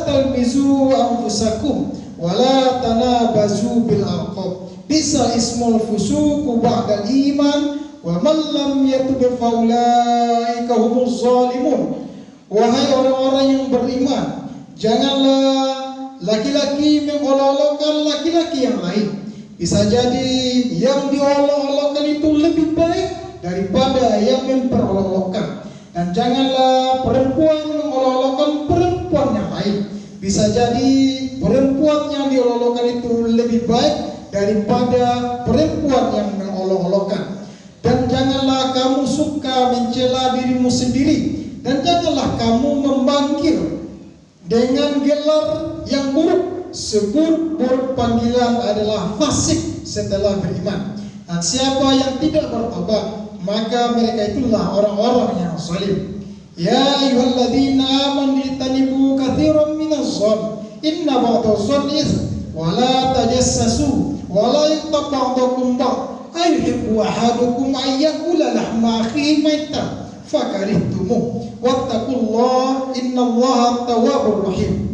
talmizu anfusakum wa la tanabazu bil alqab. Bisa ismul fusuqu ba'dal iman wa man lam yatub fa ulaika humuz zalimun. Wahai orang-orang yang beriman, janganlah laki-laki mengolok-olokkan laki-laki yang lain. Bisa jadi yang diolok-olokkan itu lebih baik daripada yang memperolok-olokkan. Dan janganlah perempuan mengolok-olokkan perempuan yang lain. Bisa jadi perempuan yang diolok-olokkan itu lebih baik daripada perempuan yang mengolok-olokkan. Dan janganlah kamu suka mencela dirimu sendiri, dan janganlah kamu memanggil dengan gelar yang buruk. Seburuk-buruk panggilan adalah fasik setelah beriman. Dan siapa yang tidak bertobat, maka mereka itulah orang-orang yang zalim. Ya ayyuhalladzina amanu ijtanibu katsiran minaz-zann inna ba'daz-zanni itsm wa la tajassasu wa la yaghtab ba'dukum ba'd ayuhibbu ahadukum an ya'kula lahma akhihi maytan fakarihtumuh wattaqullaha innallaha tawwabur rahim.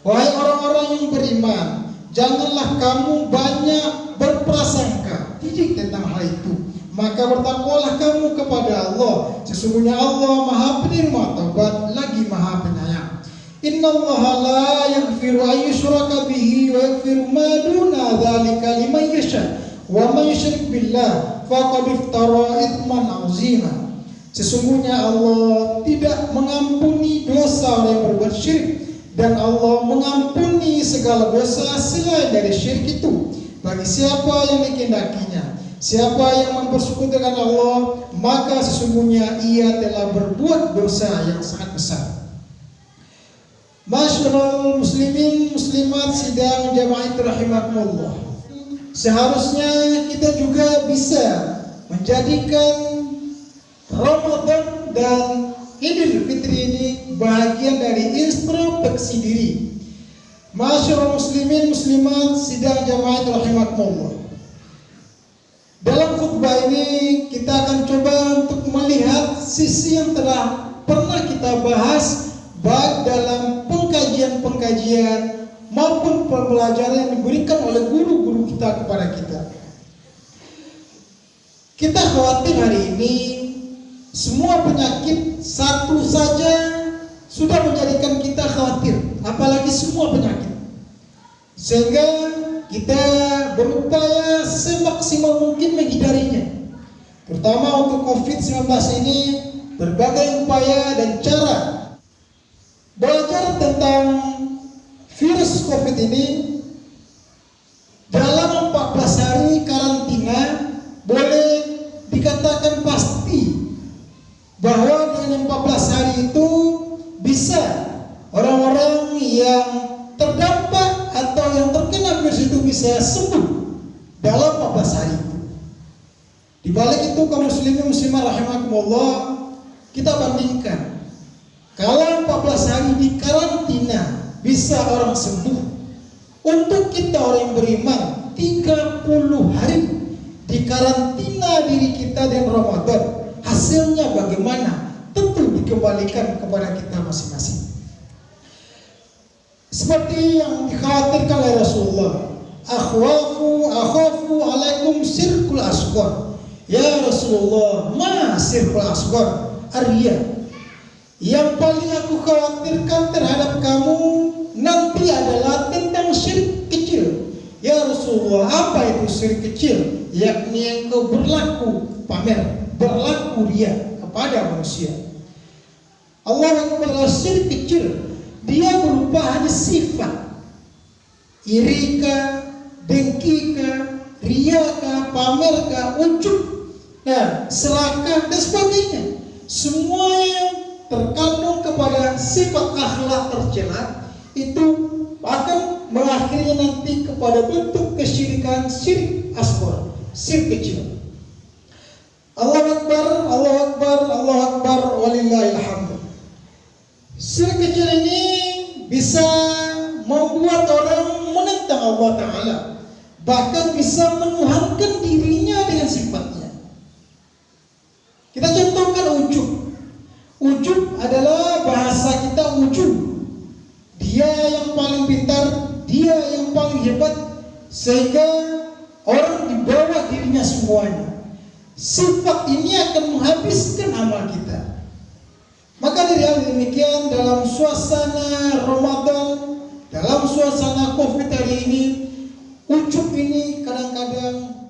Wahai orang-orang yang beriman, janganlah kamu banyak berprasangka jijik tentang hal itu, maka bertakwalah kamu kepada Allah. Sesungguhnya Allah Maha Penerima taubat lagi Maha Penyayang. Innallaha la yaghfiru an yushraka bihi wa yaghfiru ma duna dzalika liman yasha wa man yusyrik billah faqad iftara itsman 'azima. Sesungguhnya Allah tidak mengampuni dosa orang yang berbuat syirik, dan Allah mengampuni segala dosa selain dari syirik itu bagi siapa yang dikehendakinya. Siapa yang mempersekutukan Allah, maka sesungguhnya ia telah berbuat dosa yang sangat besar. Masyarul muslimin muslimat sidang jamaah rahimakumullah. Seharusnya kita juga bisa menjadikan Ramadan dan Idul Fitri ini bagian dari introspeksi diri. Masyarul muslimin muslimat sidang jamaah rahimakumullah. Dalam khutbah ini kita akan coba untuk melihat sisi yang telah pernah kita bahas baik dalam pengkajian-pengkajian maupun pembelajaran yang diberikan oleh guru-guru kita kepada kita. Kita khawatir hari ini semua penyakit satu saja sudah menjadikan kita khawatir, apalagi semua penyakit. Sehingga kita berupaya semaksimal mungkin menghindarinya. Terutama untuk COVID-19 ini, berbagai upaya dan cara belajar tentang virus COVID ini. Dalam 14 hari karantina boleh dikatakan pasti bahwa dengan 14 hari itu bisa orang-orang yang terdampak atau yang terkena virus itu bisa sembuh dalam 14 hari itu. Di balik itu kaum muslimin muslimah rahimakumullah, kita bandingkan. Kalau 14 hari di karantina bisa orang sembuh, untuk kita orang yang beriman 30 hari di karantina diri kita dengan Ramadan, hasilnya bagaimana? Tentu dikembalikan kepada kita masing-masing. Seperti yang dikhawatirkan oleh Rasulullah, akhafu alaikum sirkul asghar. Ya Rasulullah, ma sirkul asghar? Arya. Yang paling aku khawatirkan terhadap kamu nanti adalah tentang syirik kecil. Ya Rasulullah, apa itu syirik kecil? Yakni engkau berlaku pamer, berlaku ria kepada manusia. Allah Akbar, syirik kecil dia berupa hanya sifat, irika, dengkika, riaka, pamerka, ujub, serakah dan sebagainya. Semua yang terkandung kepada sifat akhlak tercela itu akan mengakhiri nanti kepada bentuk kesyirikan, syirik asghar, syirik kecil. Allah Akbar, Allah Akbar, Allah Akbar, walillahil hamd. Syirik kecil ini bisa membuat orang menentang Allah Ta'ala, bahkan bisa menuhankan dirinya dengan sifatnya. Kita contohkan ujub. Ujub adalah bahasa kita ujub. Dia yang paling pintar, dia yang paling hebat, sehingga orang di bawah dirinya semuanya. Sifat ini akan menghabiskan amal kita. Maka dari hal demikian, dalam suasana Ramadan, dalam suasana COVID hari ini, ujub ini kadang-kadang